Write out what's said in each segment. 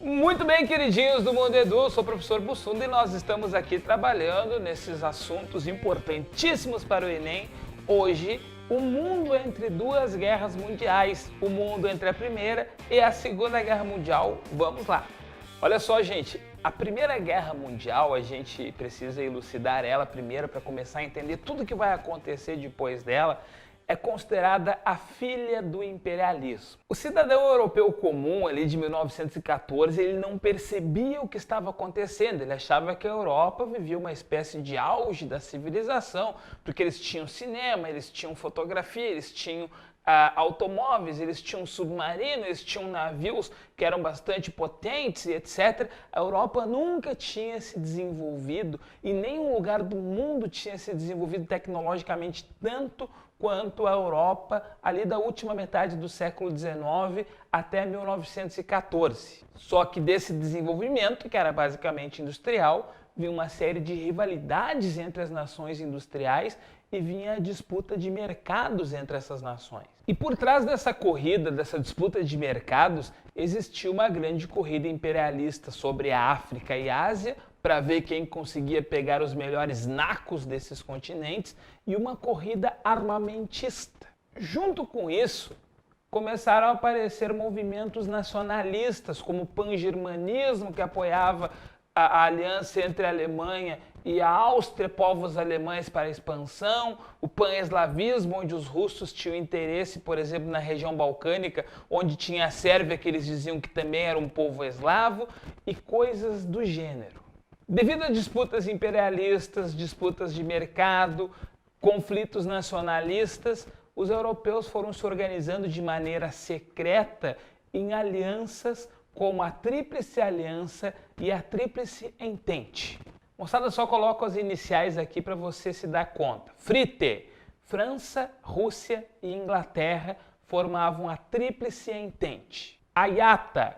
Muito bem, queridinhos do Mundo Edu, sou o professor Bussunda e nós estamos aqui trabalhando nesses assuntos importantíssimos para o Enem. Hoje, o mundo entre duas guerras mundiais, o mundo entre a Primeira e a Segunda Guerra Mundial. Vamos lá. Olha só, gente, a Primeira Guerra Mundial, a gente precisa elucidar ela primeiro para começar a entender tudo que vai acontecer depois dela. É considerada a filha do imperialismo. O cidadão europeu comum ali de 1914, ele não percebia o que estava acontecendo, ele achava que a Europa vivia uma espécie de auge da civilização, porque eles tinham cinema, eles tinham fotografia, eles tinham automóveis, eles tinham submarino, eles tinham navios que eram bastante potentes e etc. A Europa nunca tinha se desenvolvido e nenhum lugar do mundo tinha se desenvolvido tecnologicamente tanto quanto a Europa ali da última metade do século XIX até 1914. Só que desse desenvolvimento, que era basicamente industrial, vinha uma série de rivalidades entre as nações industriais e vinha a disputa de mercados entre essas nações. E por trás dessa corrida, dessa disputa de mercados, existia uma grande corrida imperialista sobre a África e a Ásia para ver quem conseguia pegar os melhores nacos desses continentes e uma corrida armamentista. Junto com isso, começaram a aparecer movimentos nacionalistas, como o pan-germanismo, que apoiava a aliança entre a Alemanha e a Áustria, povos alemães para a expansão, o pan-eslavismo, onde os russos tinham interesse, por exemplo, na região balcânica, onde tinha a Sérvia, que eles diziam que também era um povo eslavo, e coisas do gênero. Devido a disputas imperialistas, disputas de mercado, conflitos nacionalistas, os europeus foram se organizando de maneira secreta em alianças como a Tríplice Aliança e a Tríplice Entente. Moçada, só coloco as iniciais aqui para você se dar conta. FRITE, França, Rússia e Inglaterra formavam a Tríplice Entente. A IATA,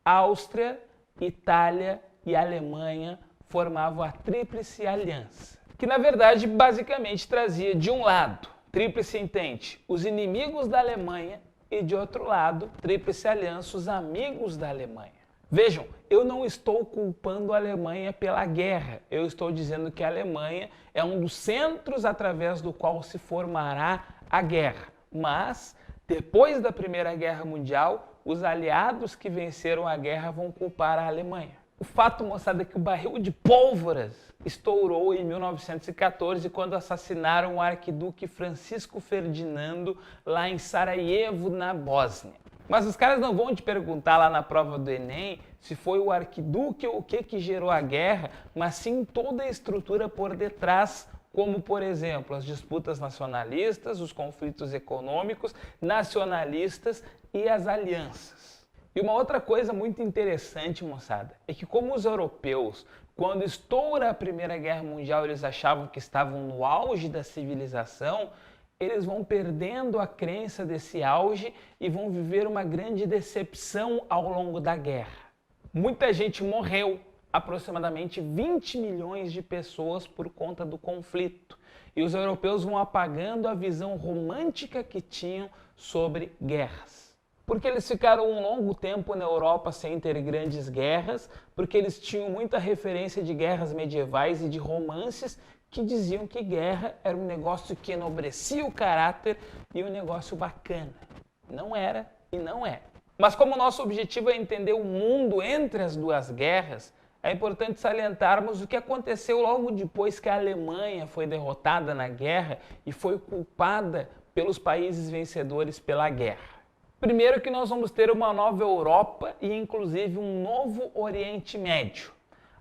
Áustria, Itália e Alemanha formavam a Tríplice Aliança, que na verdade basicamente trazia de um lado, Tríplice Entente, os inimigos da Alemanha e de outro lado, Tríplice Aliança, os amigos da Alemanha. Vejam, eu não estou culpando a Alemanha pela guerra, eu estou dizendo que a Alemanha é um dos centros através do qual se formará a guerra. Mas, depois da Primeira Guerra Mundial, os aliados que venceram a guerra vão culpar a Alemanha. O fato, moçada, é que o barril de pólvoras estourou em 1914 quando assassinaram o arquiduque Francisco Ferdinando lá em Sarajevo, na Bósnia. Mas os caras não vão te perguntar lá na prova do Enem se foi o arquiduque ou o que gerou a guerra, mas sim toda a estrutura por detrás, como, por exemplo, as disputas nacionalistas, os conflitos econômicos, nacionalistas e as alianças. E uma outra coisa muito interessante, moçada, é que como os europeus, quando estoura a Primeira Guerra Mundial, eles achavam que estavam no auge da civilização, eles vão perdendo a crença desse auge e vão viver uma grande decepção ao longo da guerra. Muita gente morreu, aproximadamente 20 milhões de pessoas por conta do conflito. E os europeus vão apagando a visão romântica que tinham sobre guerras. Porque eles ficaram um longo tempo na Europa sem ter grandes guerras, porque eles tinham muita referência de guerras medievais e de romances que diziam que guerra era um negócio que enobrecia o caráter e um negócio bacana. Não era e não é. Mas como o nosso objetivo é entender o mundo entre as duas guerras, é importante salientarmos o que aconteceu logo depois que a Alemanha foi derrotada na guerra e foi culpada pelos países vencedores pela guerra. Primeiro que nós vamos ter uma nova Europa e inclusive um novo Oriente Médio.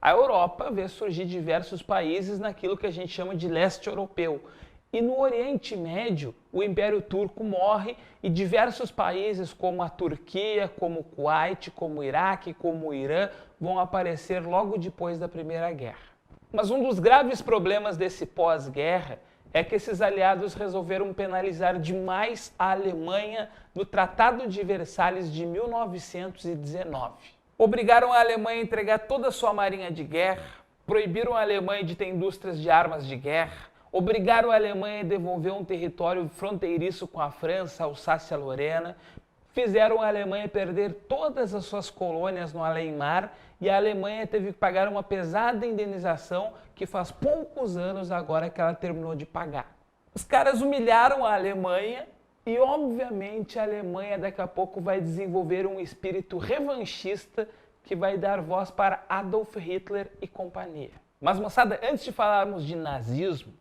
A Europa vê surgir diversos países naquilo que a gente chama de leste europeu. E no Oriente Médio, o Império Turco morre e diversos países como a Turquia, como o Kuwait, como o Iraque, como o Irã, vão aparecer logo depois da Primeira Guerra. Mas um dos graves problemas desse pós-guerra é que esses aliados resolveram penalizar demais a Alemanha no Tratado de Versalhes de 1919. Obrigaram a Alemanha a entregar toda a sua marinha de guerra, proibiram a Alemanha de ter indústrias de armas de guerra, obrigaram a Alemanha a devolver um território fronteiriço com a França, a Alsácia-Lorena, fizeram a Alemanha perder todas as suas colônias no além-mar e a Alemanha teve que pagar uma pesada indenização que faz poucos anos agora que ela terminou de pagar. Os caras humilharam a Alemanha e, obviamente, a Alemanha daqui a pouco vai desenvolver um espírito revanchista que vai dar voz para Adolf Hitler e companhia. Mas, moçada, antes de falarmos de nazismo,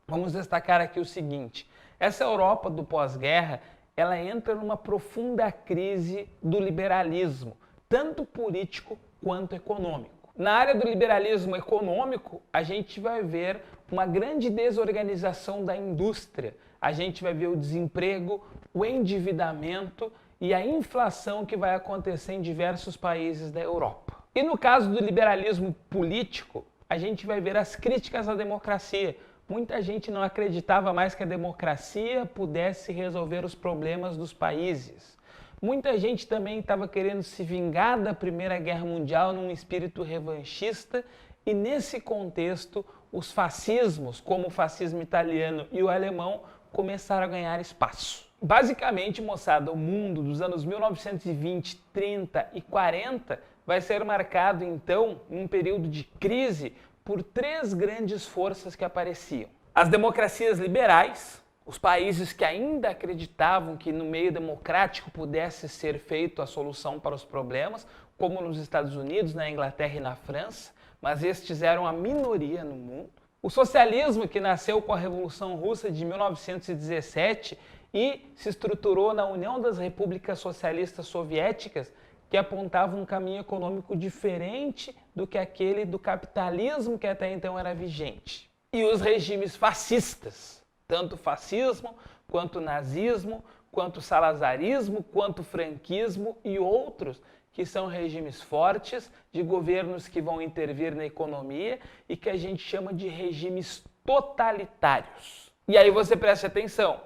vamos destacar aqui o seguinte: essa Europa do pós-guerra, ela entra numa profunda crise do liberalismo, tanto político quanto econômico. Na área do liberalismo econômico, a gente vai ver uma grande desorganização da indústria, a gente vai ver o desemprego, o endividamento e a inflação que vai acontecer em diversos países da Europa. E no caso do liberalismo político, a gente vai ver as críticas à democracia. Muita gente não acreditava mais que a democracia pudesse resolver os problemas dos países. Muita gente também estava querendo se vingar da Primeira Guerra Mundial num espírito revanchista, e nesse contexto, os fascismos, como o fascismo italiano e o alemão, começaram a ganhar espaço. Basicamente, moçada, o mundo dos anos 1920, 30 e 40 vai ser marcado, então, em um período de crise, por três grandes forças que apareciam. As democracias liberais, os países que ainda acreditavam que no meio democrático pudesse ser feita a solução para os problemas, como nos Estados Unidos, na Inglaterra e na França, mas estes eram a minoria no mundo. O socialismo, que nasceu com a Revolução Russa de 1917 e se estruturou na União das Repúblicas Socialistas Soviéticas, que apontava um caminho econômico diferente do que aquele do capitalismo que até então era vigente. E os regimes fascistas, tanto fascismo, quanto nazismo, quanto salazarismo, quanto franquismo e outros, que são regimes fortes, de governos que vão intervir na economia e que a gente chama de regimes totalitários. E aí você preste atenção,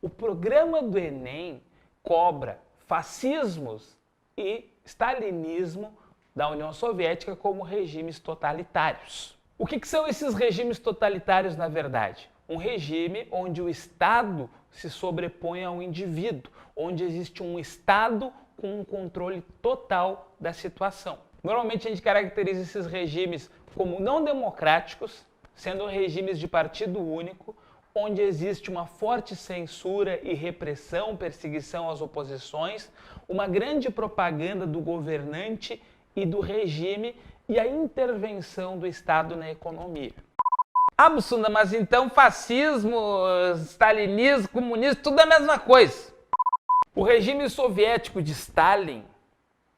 o programa do Enem cobra fascismos e stalinismo da União Soviética como regimes totalitários. O que são esses regimes totalitários, na verdade? Um regime onde o Estado se sobrepõe ao indivíduo, onde existe um Estado com um controle total da situação. Normalmente a gente caracteriza esses regimes como não democráticos, sendo regimes de partido único, onde existe uma forte censura e repressão, perseguição às oposições, uma grande propaganda do governante e do regime e a intervenção do Estado na economia. Ah, Bussunda, mas então fascismo, stalinismo, comunismo, tudo é a mesma coisa. O regime soviético de Stalin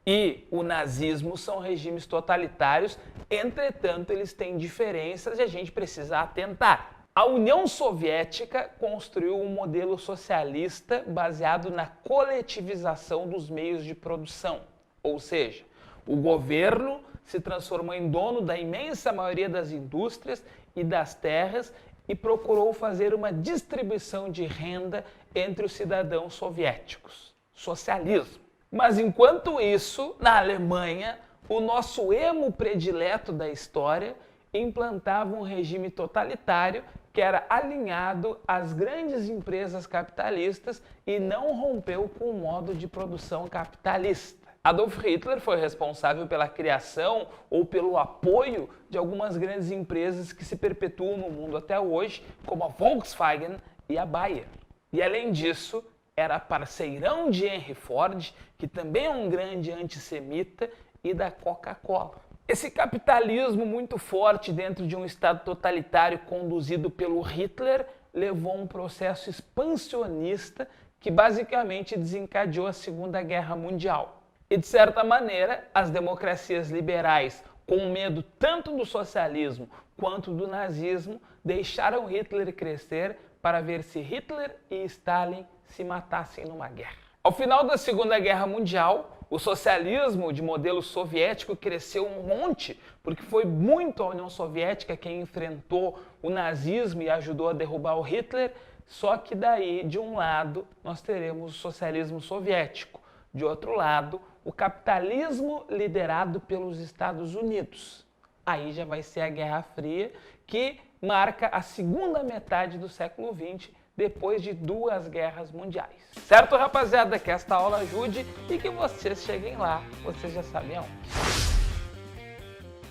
e o nazismo são regimes totalitários, entretanto eles têm diferenças e a gente precisa atentar. A União Soviética construiu um modelo socialista baseado na coletivização dos meios de produção, ou seja, o governo se transformou em dono da imensa maioria das indústrias e das terras e procurou fazer uma distribuição de renda entre os cidadãos soviéticos. Socialismo. Mas enquanto isso, na Alemanha, o nosso emo predileto da história implantava um regime totalitário que era alinhado às grandes empresas capitalistas e não rompeu com o modo de produção capitalista. Adolf Hitler foi responsável pela criação ou pelo apoio de algumas grandes empresas que se perpetuam no mundo até hoje, como a Volkswagen e a Bayer. E além disso, era parceirão de Henry Ford, que também é um grande antissemita, e da Coca-Cola. Esse capitalismo muito forte dentro de um Estado totalitário conduzido pelo Hitler levou a um processo expansionista que basicamente desencadeou a Segunda Guerra Mundial. E de certa maneira, as democracias liberais, com medo tanto do socialismo quanto do nazismo, deixaram Hitler crescer para ver se Hitler e Stalin se matassem numa guerra. Ao final da Segunda Guerra Mundial, o socialismo de modelo soviético cresceu um monte, porque foi muito a União Soviética quem enfrentou o nazismo e ajudou a derrubar o Hitler, só que daí, de um lado, nós teremos o socialismo soviético, de outro lado, o capitalismo liderado pelos Estados Unidos. Aí já vai ser a Guerra Fria, que marca a segunda metade do século XX, depois de 2 guerras mundiais. Certo, rapaziada? Que esta aula ajude e que vocês cheguem lá, vocês já sabem aonde.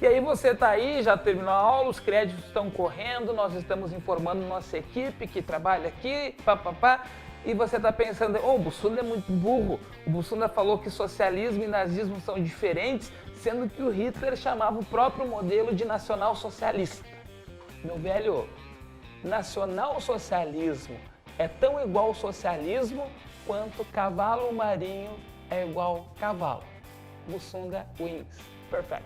E aí você tá aí, já terminou a aula, os créditos estão correndo, nós estamos informando nossa equipe que trabalha aqui, papapá, e você tá pensando, o Bussunda é muito burro, o Bussunda falou que socialismo e nazismo são diferentes, sendo que o Hitler chamava o próprio modelo de nacional-socialista. Meu velho, nacional-socialismo é tão igual ao socialismo quanto cavalo marinho é igual cavalo. Bussunda wins. Perfect.